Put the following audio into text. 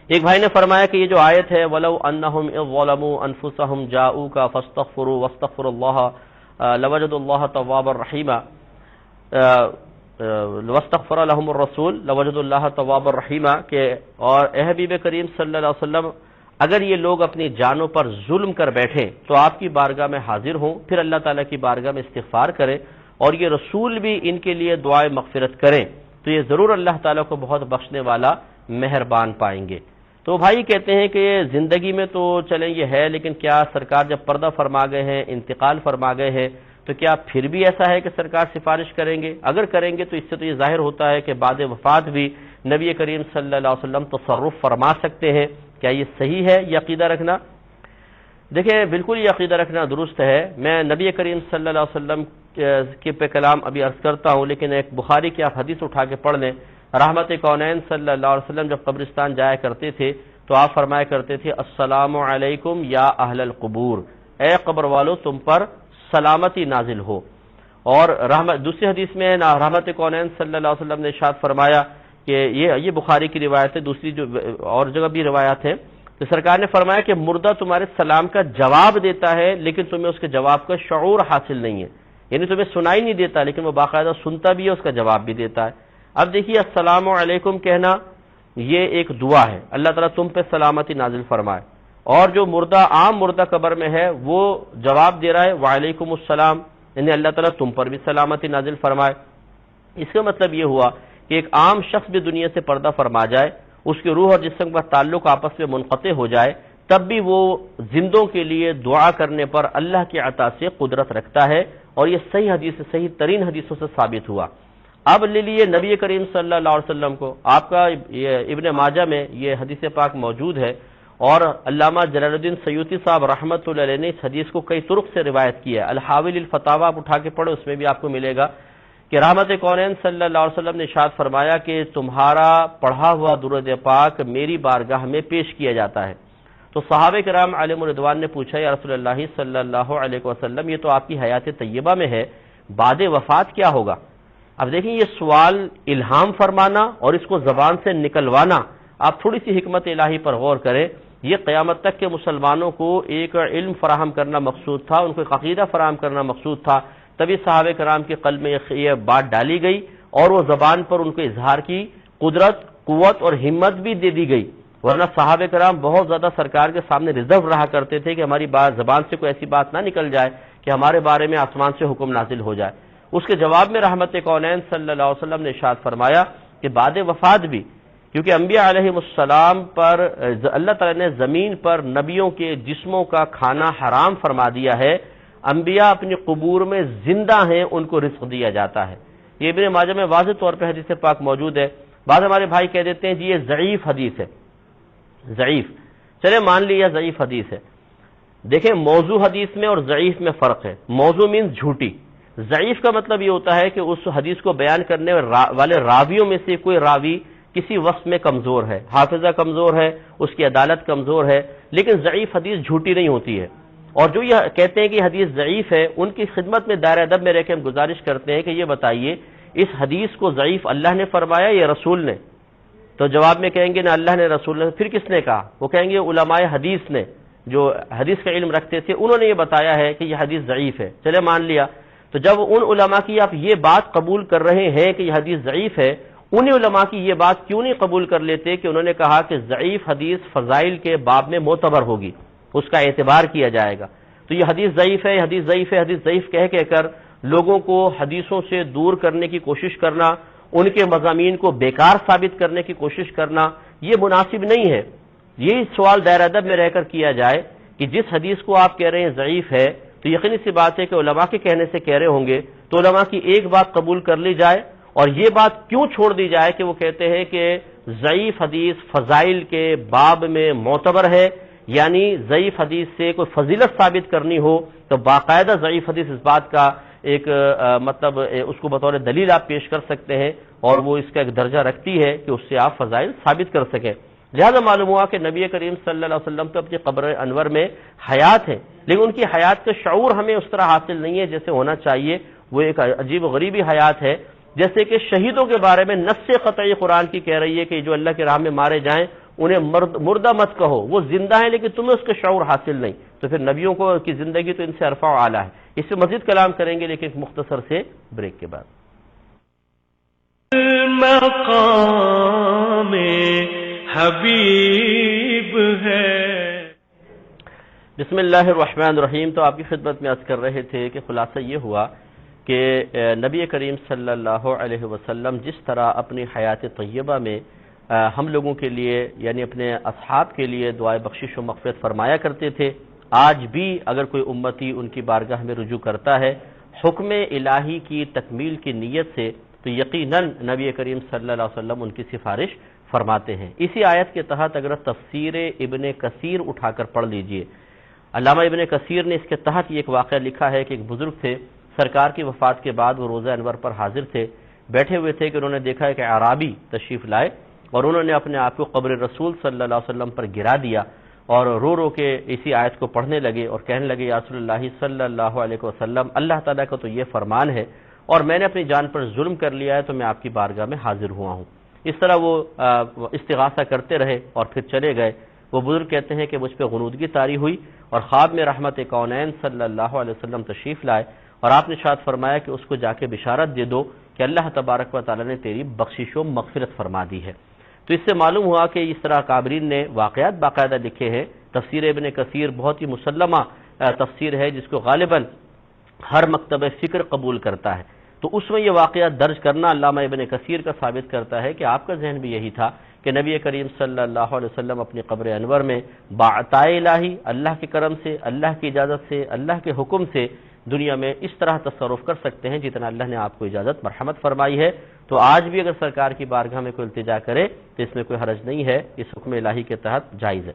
ایک بھائی نے فرمایا کہ یہ جو آیت ہے وَلَوْ أَنَّهُمْ إِذْ ظَلَمُوا أَنفُسَهُمْ جَاءُوكَ فَاسْتَغْفِرُوا وَاسْتَغْفِرُوا اللَّهَ لَوَجَدُوا اللَّهَ تَوَّابًا رَحِيمًا وَاسْتَغْفَرَ لَهُمُ الرَّسُولُ لَوَجَدُوا اللَّهَ تَوَّابًا رَحِيمًا کہ اور اے حبیب کریم صلی اللہ علیہ وسلم اگر یہ لوگ اپنی جانوں پر ظلم کر بیٹھیں تو آپ کی بارگاہ میں حاضر ہوں، پھر اللہ تعالیٰ کی بارگاہ میں استغفار کریں اور یہ رسول بھی ان کے لیے دعائے مغفرت کریں تو یہ ضرور اللہ تعالیٰ کو بہت بخشنے والا مہربان پائیں گے۔ تو بھائی کہتے ہیں کہ زندگی میں تو چلیں یہ ہے، لیکن کیا سرکار جب پردہ فرما گئے ہیں، انتقال فرما گئے ہیں، تو کیا پھر بھی ایسا ہے کہ سرکار سفارش کریں گے؟ اگر کریں گے تو اس سے تو یہ ظاہر ہوتا ہے کہ بعد وفات بھی نبی کریم صلی اللہ علیہ وسلم تصرف فرما سکتے ہیں۔ کیا یہ صحیح ہے یہ عقیدہ رکھنا؟ دیکھیں بالکل یہ عقیدہ رکھنا درست ہے۔ میں نبی کریم صلی اللہ علیہ وسلم کے پہ کلام ابھی عرض کرتا ہوں، لیکن ایک بخاری کی آپ حدیث اٹھا کے پڑھ لیں۔ رحمت کونین صلی اللہ علیہ وسلم جب قبرستان جایا کرتے تھے تو آپ فرمایا کرتے تھے السلام علیکم یا اہل القبور، اے قبر والو تم پر سلامتی نازل ہو۔ اور دوسری حدیث میں رحمت کونین صلی اللہ علیہ وسلم نے ارشاد فرمایا کہ یہ بخاری کی روایت ہے، دوسری جو اور جگہ بھی روایات ہیں، تو سرکار نے فرمایا کہ مردہ تمہارے سلام کا جواب دیتا ہے لیکن تمہیں اس کے جواب کا شعور حاصل نہیں ہے، یعنی تمہیں سنائی نہیں دیتا لیکن وہ باقاعدہ سنتا بھی ہے، اس کا جواب بھی دیتا ہے۔ اب دیکھیے السلام علیکم کہنا یہ ایک دعا ہے، اللہ تعالیٰ تم پہ سلامتی نازل فرمائے، اور جو مردہ عام مردہ قبر میں ہے وہ جواب دے رہا ہے وعلیکم السلام، یعنی اللہ تعالیٰ تم پر بھی سلامتی نازل فرمائے۔ اس کا مطلب یہ ہوا کہ ایک عام شخص بھی دنیا سے پردہ فرما جائے، اس کی روح اور جسم کا تعلق آپس میں منقطع ہو جائے، تب بھی وہ زندوں کے لیے دعا کرنے پر اللہ کی عطا سے قدرت رکھتا ہے، اور یہ صحیح حدیث صحیح ترین حدیثوں سے ثابت ہوا۔ اب لے لیے نبی کریم صلی اللہ علیہ وسلم کو، آپ کا یہ ابن ماجہ میں یہ حدیث پاک موجود ہے، اور علامہ جلال الدین سیوطی صاحب رحمۃ اللہ علیہ نے اس حدیث کو کئی طرق سے روایت کیا ہے۔ الحاوی للفتاوی آپ اٹھا کے پڑھو، اس میں بھی آپ کو ملے گا کہ رحمت کونین صلی اللہ علیہ وسلم نے ارشاد فرمایا کہ تمہارا پڑھا ہوا درود پاک میری بارگاہ میں پیش کیا جاتا ہے۔ تو صحابہ کرام علیہم رضوان نے پوچھا یا رسول اللہ صلی اللہ علیہ وسلم یہ تو آپ کی حیات طیبہ میں ہے، بعد وفات کیا ہوگا؟ اب دیکھیں یہ سوال الہام فرمانا اور اس کو زبان سے نکلوانا، آپ تھوڑی سی حکمت الہی پر غور کریں، یہ قیامت تک کے مسلمانوں کو ایک علم فراہم کرنا مقصود تھا، ان کو ایک عقیدہ فراہم کرنا مقصود تھا، تبھی صحابہ کرام کے قلب میں یہ بات ڈالی گئی اور وہ زبان پر ان کو اظہار کی قدرت، قوت اور ہمت بھی دے دی گئی، ورنہ صحابہ کرام بہت زیادہ سرکار کے سامنے ریزرو رہا کرتے تھے کہ ہماری زبان سے کوئی ایسی بات نہ نکل جائے کہ ہمارے بارے میں آسمان سے حکم نازل ہو جائے۔ اس کے جواب میں رحمت کونین صلی اللہ علیہ وسلم نے ارشاد فرمایا کہ بعد وفات بھی، کیونکہ انبیاء علیہ السلام پر اللہ تعالیٰ نے زمین پر نبیوں کے جسموں کا کھانا حرام فرما دیا ہے، انبیاء اپنی قبور میں زندہ ہیں، ان کو رزق دیا جاتا ہے۔ یہ ابن ماجہ میں واضح طور پہ حدیث پاک موجود ہے۔ بعض ہمارے بھائی کہہ دیتے ہیں جی یہ ضعیف حدیث ہے، ضعیف، چلے مان لیا ضعیف حدیث ہے۔ دیکھیں موضوع حدیث میں اور ضعیف میں فرق ہے۔ موضوع مینز جھوٹی، ضعیف کا مطلب یہ ہوتا ہے کہ اس حدیث کو بیان کرنے والے راویوں میں سے کوئی راوی کسی وصف میں کمزور ہے، حافظہ کمزور ہے، اس کی عدالت کمزور ہے، لیکن ضعیف حدیث جھوٹی نہیں ہوتی ہے۔ اور جو یہ کہتے ہیں کہ حدیث ضعیف ہے، ان کی خدمت میں دائرہ ادب میں رہ کے ہم گزارش کرتے ہیں کہ یہ بتائیے اس حدیث کو ضعیف اللہ نے فرمایا یا رسول نے؟ تو جواب میں کہیں گے نہ اللہ نے رسول نے، پھر کس نے کہا؟ وہ کہیں گے علماء حدیث نے، جو حدیث کا علم رکھتے تھے انہوں نے یہ بتایا ہے کہ یہ حدیث ضعیف ہے، چلے مان لیا۔ تو جب ان علماء کی آپ یہ بات قبول کر رہے ہیں کہ یہ حدیث ضعیف ہے، انہی علماء کی یہ بات کیوں نہیں قبول کر لیتے کہ انہوں نے کہا کہ ضعیف حدیث فضائل کے باب میں معتبر ہوگی، اس کا اعتبار کیا جائے گا۔ تو یہ حدیث ضعیف ہے، حدیث ضعیف ہے، حدیث ضعیف کہہ کر لوگوں کو حدیثوں سے دور کرنے کی کوشش کرنا، ان کے مضامین کو بیکار ثابت کرنے کی کوشش کرنا، یہ مناسب نہیں ہے۔ یہی سوال دائرہ ادب میں رہ کر کیا جائے کہ جس حدیث کو آپ کہہ رہے ہیں ضعیف ہے، تو یقینی سی بات ہے کہ علماء کے کہنے سے کہہ رہے ہوں گے، تو علماء کی ایک بات قبول کر لی جائے اور یہ بات کیوں چھوڑ دی جائے کہ وہ کہتے ہیں کہ ضعیف حدیث فضائل کے باب میں معتبر ہے، یعنی ضعیف حدیث سے کوئی فضیلت ثابت کرنی ہو تو باقاعدہ ضعیف حدیث اس بات کا ایک مطلب اس کو بطور دلیل آپ پیش کر سکتے ہیں اور وہ اس کا ایک درجہ رکھتی ہے کہ اس سے آپ فضائل ثابت کر سکیں۔ لہذا معلوم ہوا کہ نبی کریم صلی اللہ علیہ وسلم تو اپنی قبر انور میں حیات ہیں، لیکن ان کی حیات کا شعور ہمیں اس طرح حاصل نہیں ہے جیسے ہونا چاہیے۔ وہ ایک عجیب و غریبی حیات ہے، جیسے کہ شہیدوں کے بارے میں نص قطعی قرآن کی کہہ رہی ہے کہ جو اللہ کی راہ میں مارے جائیں انہیں مردہ مت کہو، وہ زندہ ہیں لیکن تمہیں اس کا شعور حاصل نہیں، تو پھر نبیوں کو کی زندگی تو ان سے ارفع و اعلیٰ ہے۔ اس سے مزید کلام کریں گے لیکن ایک مختصر سے بریک کے بعد۔ مقام حبیب ہے۔ بسم اللہ الرحمن الرحیم۔ تو آپ کی خدمت میں عرض کر رہے تھے کہ خلاصہ یہ ہوا کہ نبی کریم صلی اللہ علیہ وسلم جس طرح اپنی حیات طیبہ میں ہم لوگوں کے لیے یعنی اپنے اصحاب کے لیے دعائے بخشش و مغفرت فرمایا کرتے تھے، آج بھی اگر کوئی امتی ان کی بارگاہ میں رجوع کرتا ہے حکم الہی کی تکمیل کی نیت سے، تو یقیناً نبی کریم صلی اللہ علیہ وسلم ان کی سفارش فرماتے ہیں۔ اسی آیت کے تحت اگر تفسیر ابن کثیر اٹھا کر پڑھ لیجئے، علامہ ابن کثیر نے اس کے تحت یہ ایک واقعہ لکھا ہے کہ ایک بزرگ تھے، سرکار کی وفات کے بعد وہ روزہ انور پر حاضر تھے، بیٹھے ہوئے تھے کہ انہوں نے دیکھا ہے کہ اعرابی تشریف لائے اور انہوں نے اپنے آپ کو قبر رسول صلی اللہ علیہ وسلم پر گرا دیا اور رو رو کے اسی آیت کو پڑھنے لگے اور کہنے لگے یا رسول اللہ صلی اللہ علیہ وسلم، اللہ تعالیٰ کا تو یہ فرمان ہے اور میں نے اپنی جان پر ظلم کر لیا ہے تو میں آپ کی بارگاہ میں حاضر ہوا ہوں۔ اس طرح وہ استغاثہ کرتے رہے اور پھر چلے گئے۔ وہ بزرگ کہتے ہیں کہ مجھ پہ غنودگی طاری ہوئی اور خواب میں رحمت کونین صلی اللہ علیہ وسلم تشریف لائے اور آپ نے ارشاد فرمایا کہ اس کو جا کے بشارت دے دو کہ اللہ تبارک و تعالیٰ نے تیری بخشش و مغفرت فرما دی ہے۔ تو اس سے معلوم ہوا کہ اس طرح کابرین نے واقعات باقاعدہ لکھے ہیں۔ تفسیر ابن کثیر بہت ہی مسلمہ تفسیر ہے جس کو غالباً ہر مکتب فکر قبول کرتا ہے، تو اس میں یہ واقعات درج کرنا علامہ ابن کثیر کا ثابت کرتا ہے کہ آپ کا ذہن بھی یہی تھا کہ نبی کریم صلی اللہ علیہ وسلم اپنی قبر انور میں بعطائے الہی، اللہ کے کرم سے، اللہ کی اجازت سے، اللہ کے حکم سے دنیا میں اس طرح تصرف کر سکتے ہیں جتنا اللہ نے آپ کو اجازت مرحمت فرمائی ہے۔ تو آج بھی اگر سرکار کی بارگاہ میں کوئی التجا کرے تو اس میں کوئی حرج نہیں ہے، اس حکم الہی کے تحت جائز ہے۔